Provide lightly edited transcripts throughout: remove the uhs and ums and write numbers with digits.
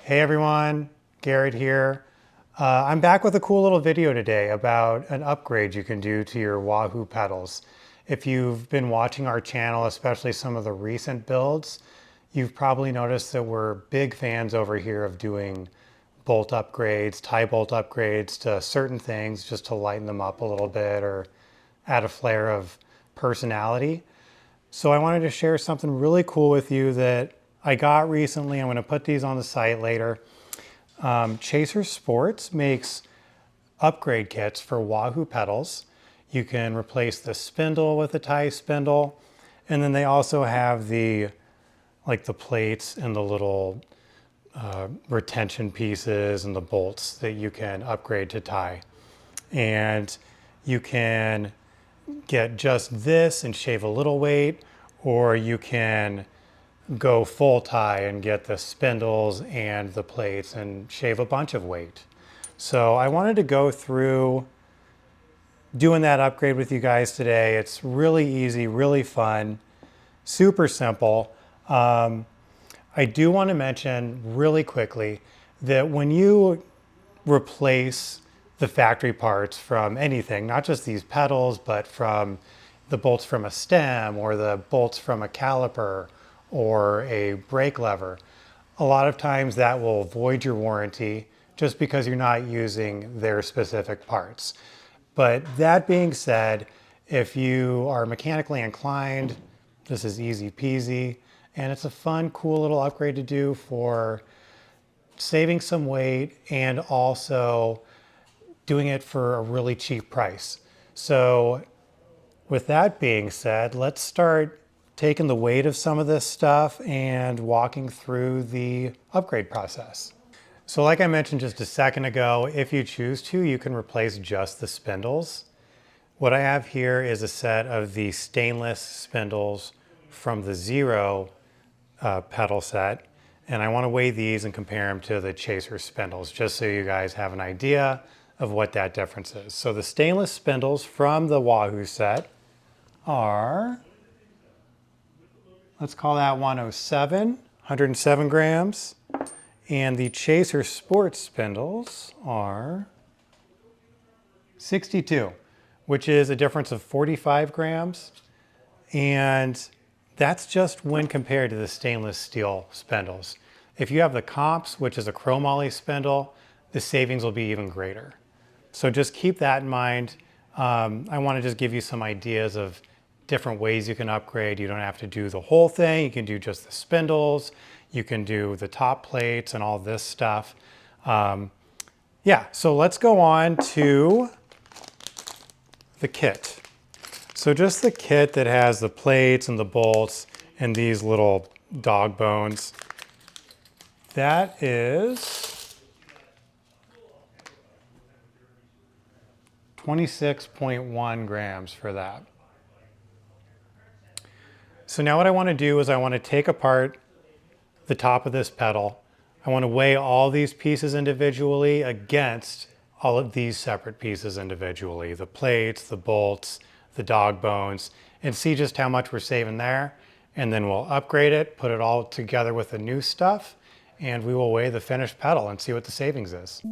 Hey everyone, Garrett here. I'm back with a cool little video today about an upgrade you can do to your Wahoo pedals. If you've been watching our channel, especially some of the recent builds, you've probably noticed that we're big fans over here of doing bolt upgrades, tie bolt upgrades to certain things just to lighten them up a little bit or add a flair of personality. So I wanted to share something really cool with you that I got recently. I'm going to put these on the site later. Chaser Sports makes upgrade kits for Wahoo pedals. You can replace the spindle with a tie spindle. And then they also have the plates and the little retention pieces and the bolts that you can upgrade to tie. And you can get just this and shave a little weight, or you can go full tie and get the spindles and the plates and shave a bunch of weight. So I wanted to go through doing that upgrade with you guys today. It's really easy, really fun, super simple. I do want to mention really quickly that when you replace the factory parts from anything, not just these pedals, but from the bolts from a stem or the bolts from a caliper or a brake lever, a lot of times that will void your warranty just because you're not using their specific parts. But that being said, if you are mechanically inclined, this is easy peasy, and it's a fun, cool little upgrade to do for saving some weight and also doing it for a really cheap price. So with that being said, let's start taking the weight of some of this stuff and walking through the upgrade process. So like I mentioned just a second ago, if you choose to, you can replace just the spindles. What I have here is a set of the stainless spindles from the Zero pedal set. And I want to weigh these and compare them to the Chaser spindles, just so you guys have an idea of what that difference is. So the stainless spindles from the Wahoo set are, let's call that 107 grams. And the Chaser Sports spindles are 62, which is a difference of 45 grams. And that's just when compared to the stainless steel spindles. If you have the comps, which is a chromoly spindle, the savings will be even greater. So just keep that in mind. I want to just give you some ideas of different ways you can upgrade. You don't have to do the whole thing. You can do just the spindles. You can do the top plates and all this stuff. Yeah, so let's go on to the kit. So just the kit that has the plates and the bolts and these little dog bones. That is 26.1 grams for that. So now what I want to do is I want to take apart the top of this pedal. I want to weigh all these pieces individually against all of these separate pieces individually, the plates, the bolts, the dog bones, and see just how much we're saving there. And then we'll upgrade it, put it all together with the new stuff, and we will weigh the finished pedal and see what the savings is.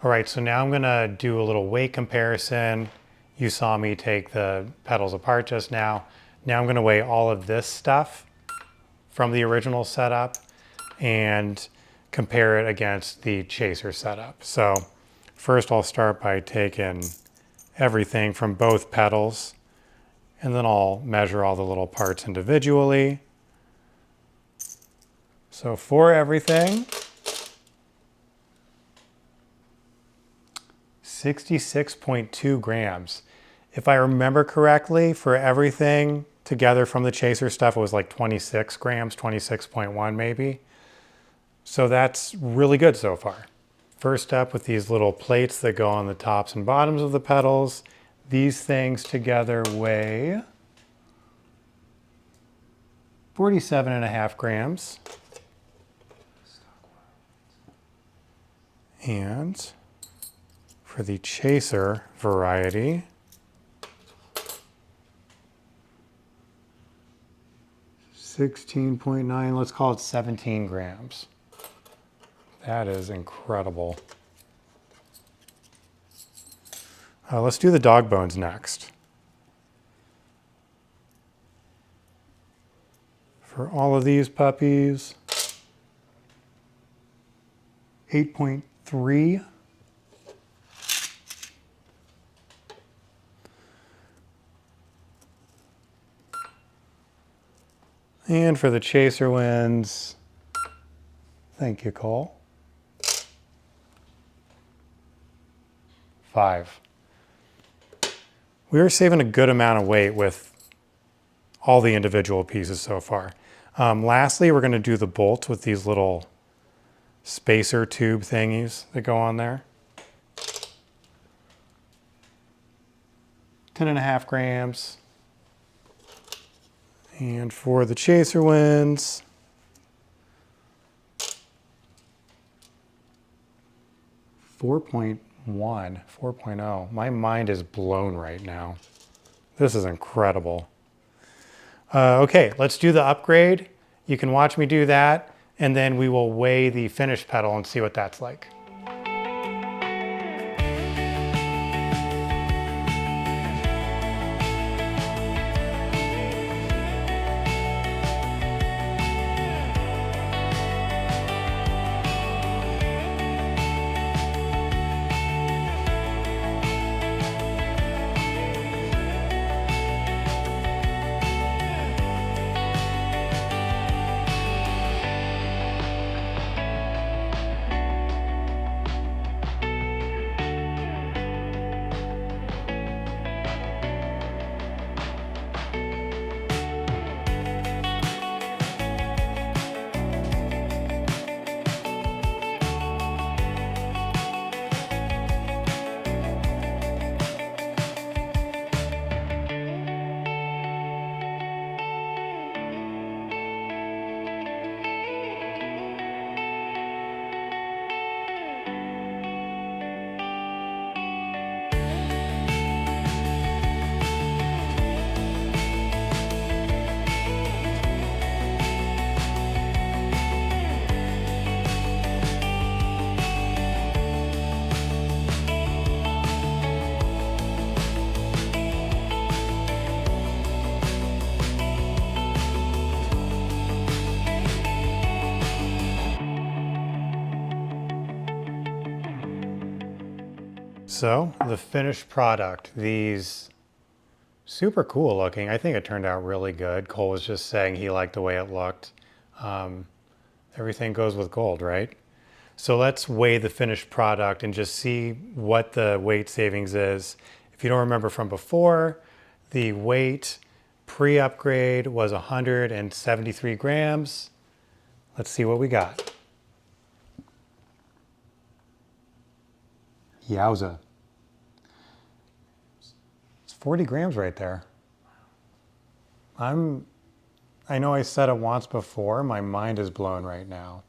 All right, so now I'm gonna do a little weight comparison. You saw me take the pedals apart just now. Now I'm gonna weigh all of this stuff from the original setup and compare it against the chaser setup. So first I'll start by taking everything from both pedals, and then I'll measure all the little parts individually. So for everything, 66.2 grams. If I remember correctly, for everything together from the chaser stuff, it was like 26 grams, 26.1 maybe. So that's really good so far. First up, with these little plates that go on the tops and bottoms of the pedals, these things together weigh 47.5 grams. And for the chaser variety, 16.9, let's call it 17 grams. That is incredible. Let's do the dog bones next. For all of these puppies, 8.3. And for the chaser wins, thank you, Cole, 5. We are saving a good amount of weight with all the individual pieces so far. Lastly, we're going to do the bolts with these little spacer tube thingies that go on there. 10.5 grams. And for the chaser wins, 4.0. My mind is blown right now. This is incredible. Okay, let's do the upgrade. You can watch me do that, and then we will weigh the finished pedal and see what that's like. So the finished product, these super cool looking. I think it turned out really good. Cole was just saying he liked the way it looked. Everything goes with gold, right? So let's weigh the finished product and just see what the weight savings is. If you don't remember from before, the weight pre-upgrade was 173 grams. Let's see what we got. Yowza. It's 40 grams right there. I know I said it once before, my mind is blown right now.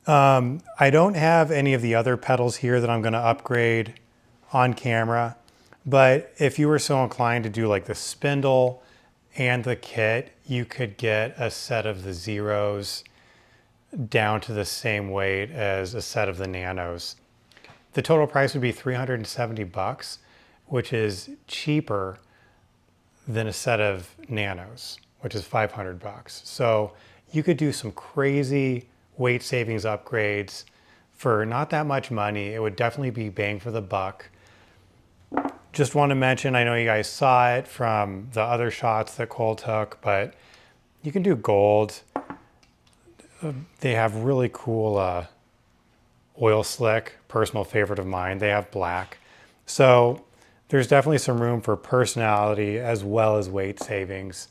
I don't have any of the other pedals here that I'm going to upgrade on camera, but if you were so inclined to do like the spindle and the kit, you could get a set of the zeros down to the same weight as a set of the nanos. The total price would be $370, which is cheaper than a set of Nanos, which is 500 bucks. So you could do some crazy weight savings upgrades for not that much money. It would definitely be bang for the buck. Just want to mention, I know you guys saw it from the other shots that Cole took, but you can do gold. They have really cool oil slick, personal favorite of mine. They have black. So there's definitely some room for personality as well as weight savings.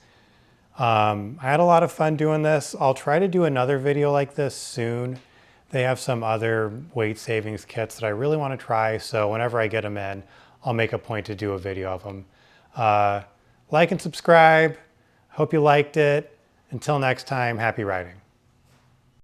I had a lot of fun doing this. I'll try to do another video like this soon. They have some other weight savings kits that I really want to try. So whenever I get them in, I'll make a point to do a video of them. Like and subscribe. Hope you liked it. Until next time, happy riding.